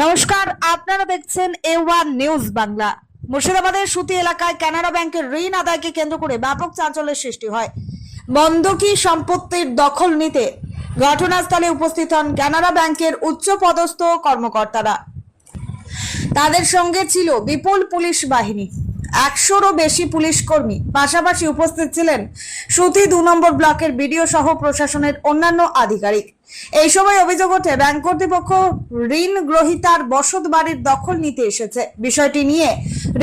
নমস্কার, আপনারা দেখছেন A1 নিউজ বাংলা। মুর্শিদাবাদের সুতি এলাকায় কানাড়া ব্যাংকের ঋণ আদায়কে কেন্দ্র করে ব্যাপক চাঞ্চল্যের সৃষ্টি হয়। বন্ধকি সম্পত্তির দখল নিতে ঘটনাস্থলে উপস্থিত হন কানাড়া ব্যাংকের উচ্চপদস্থ কর্মকর্তারা। তাদের সঙ্গে ছিল বিপুল পুলিশ বাহিনী, 100-রও বেশি পুলিশ কর্মী। পাশাপাশি উপস্থিত ছিলেন সুতি 2 নম্বর ব্লকের বিডিও সহ প্রশাসনের অন্যান্য আধিকারিক। এই সময় অভিযোগ ওঠে ব্যাংক কর্তৃপক্ষ ঋণ গ্রহীতার বসত বাড়ির দখল নিতে এসেছে। বিষয়টি নিয়ে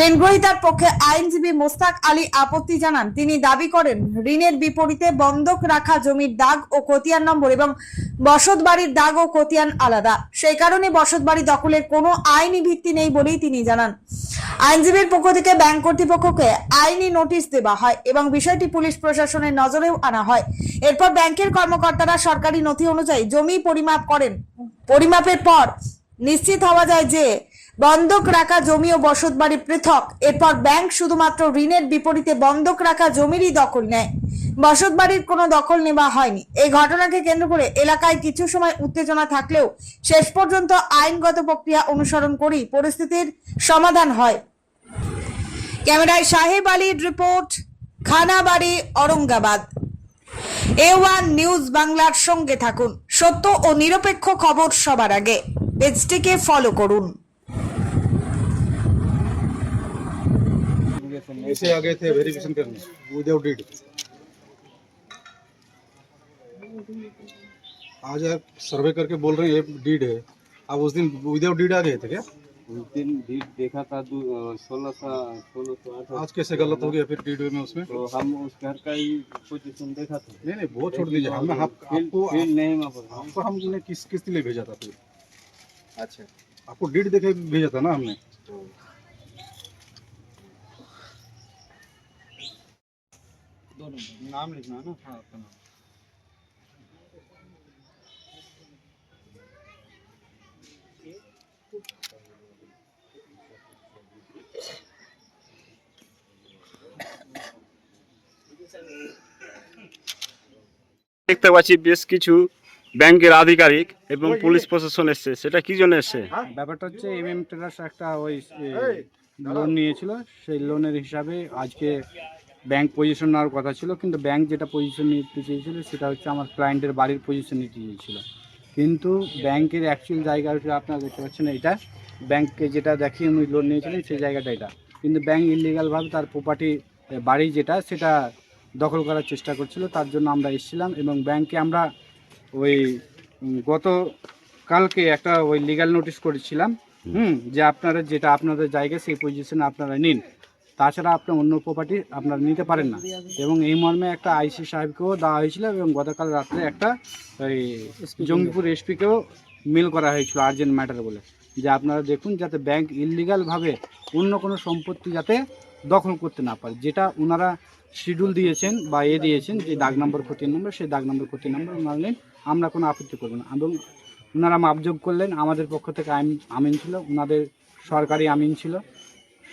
ঋণ গ্রহীতার পক্ষে আইনজীবী মোস্তাক আলী আপত্তি জানান। তিনি দাবি করেন ঋণের বিপরীতে বন্ধক রাখা জমির দাগ ও খতিয়ান নম্বর এবং বসত বাড়ির দাগ ও খতিয়ান আলাদা, সেই কারণে বসত বাড়ি দখলের কোনো আইনি ভিত্তি নেই বলেই তিনি জানান। আইনজীবীর পক্ষ থেকে ব্যাংক কর্তৃপক্ষকে আইনি নোটিশ দেওয়া হয় এবং বিষয়টি পুলিশ প্রশাসনের নজরেও আনা হয়। এরপর ব্যাংকের কর্মকর্তারা সরকারি নথি অনুযায়ী জমি পরিমাপ করেন। পরিমাপের পর নিশ্চিত হওয়া যায় যে বন্ধক রাখা জমি ও বসত বাড়ি পৃথক। এরপর ব্যাংক শুধুমাত্র ঋণের বিপরীতে বন্ধক রাখা জমিরই দখল নেয়, বসত বাড়ির কোনো দখল নেওয়া হয়নি। এই ঘটনাকে কেন্দ্র করে এলাকায় কিছু সময় উত্তেজনা থাকলেও শেষ পর্যন্ত আইনগত প্রক্রিয়া অনুসরণ করেই পরিস্থিতির সমাধান হয়। ক্যামেরায় সাহেব আলীর report, Khanabari, Aurangabad. A1 news বাংলার সঙ্গে থাকুন, সত্য ও নিরপেক্ষ খবর সবার আগে। পেজটিকে ফলো করুন। ऐसे आ गए थे वेरिफिकेशन करने विदाउट डीड। आज आप सर्वे करके बोल रहे हैं ये डीड है, आप उस दिन विदाउट डीड आ गए थे क्या? उस दिन डीड देखा था 1618। आज कैसे गलत हो गया फिर डीड में उसमें? तो हम उस घर का ही पोजीशन देखा था। नहीं नहीं वो छोड़ दीजिए, हमने आपको नहीं आपको हमने किस लिए भेजा था फिर? अच्छा, आपको डीड देके भेजा था ना हमने। नाम लिखना है ना। हाँ, आपका नाम। দেখতে পাচ্ছি বেশ কিছু ব্যাংকের আধিকারিক এবং পুলিশ প্রশাসন এসছে, সেটা কি জন্য এসছে? ব্যাপারটা হচ্ছে ট্রেডার্স একটা ওই লোন নিয়েছিল, সেই লোনের হিসাবে আজকে ব্যাংক পজিশন নেওয়ার কথা ছিল, কিন্তু ব্যাংক যেটা পজিশন নিতে চেয়েছিল সেটা হচ্ছে আমার ক্লায়েন্টের বাড়ির পজিশন নিতে চেয়েছিল। কিন্তু ব্যাংকের অ্যাকচুয়াল জায়গাটা আপনারা দেখতে পাচ্ছেন, এইটা ব্যাংককে যেটা দেখিয়ে উনি লোন নিয়েছিলেন সেই জায়গাটা এটা, কিন্তু ব্যাংক ইলিগালভাবে তার প্রপার্টি বাড়ি যেটা সেটা দখল করার চেষ্টা করছিল। তার জন্য আমরা এসেছিলাম এবং ব্যাংকে আমরা ওই গতকালকে একটা ওই লিগ্যাল নোটিশ করেছিলাম যে আপনারা যেটা আপনাদের জায়গা সেই পজিশনে আপনারা নিন, তাছাড়া আপনার অন্য প্রপার্টি আপনারা নিতে পারেন না। এবং এই মর্মে একটা আইসি সাহেবকেও দেওয়া হয়েছিল এবং গতকাল রাত্রে একটা ওই জঙ্গিপুর এসপিকেও মেল করা হয়েছিল আর্জেন্ট ম্যাটার বলে, যে আপনারা দেখুন যাতে ব্যাংক ইললিগালভাবে অন্য কোনো সম্পত্তি যাতে দখল করতে না পারে, যেটা ওনারা শিডিউল দিয়েছেন বা দিয়েছেন যে দাগ নম্বর খতিয়ান নম্বর, সেই দাগ নম্বর খতিয়ান নম্বর ওনারা নেন, আমরা কোনো আপত্তি করব না। এবং ওনারা মাপযোগ করলেন, আমাদের পক্ষ থেকে আমিন ছিল, ওনাদের সরকারি আমিন ছিল,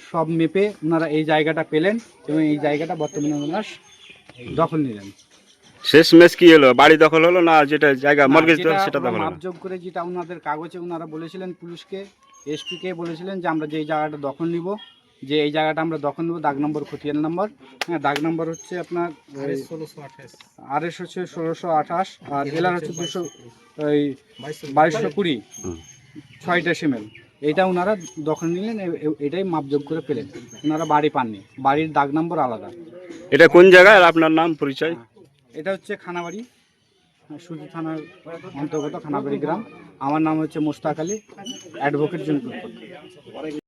সব মেপে ওনারা এই জায়গাটা পেলেন এবং এই জায়গাটা বর্তমানে ওনারা দখল নিলেন। শেষ মেশ কি হলো? বাড়ি দখল হলো না যেটা জায়গা মর্গেজ সেটা দখল হলো? মাপযোগ করে যেটা ওনাদের কাগজে ওনারা বলেছিলেন, পুলিশকে এসপিকে বলেছিলেন যে আমরা যে এই জায়গাটা দখল নিব, যে এই জায়গাটা আমরা দখল নেব, দাগ নম্বর খতিয়ান নম্বর, হ্যাঁ দাগ নম্বর হচ্ছে আপনার RS হচ্ছে 1628 আর LR হচ্ছে 2220 6টা সিমেল। এইটা ওনারা দখল নিলেন, এটাই মাপযোগ করে পেলেন, ওনারা বাড়ি পাননি, বাড়ির দাগ নম্বর আলাদা। এটা কোন জায়গায় আর আপনার নাম পরিচয়? এটা হচ্ছে খানাবাড়ি, সুতি থানার অন্তর্গত খানাবাড়ি গ্রাম। আমার নাম হচ্ছে মোস্তাক আলী, অ্যাডভোকেট জনপ্রতিনিধি।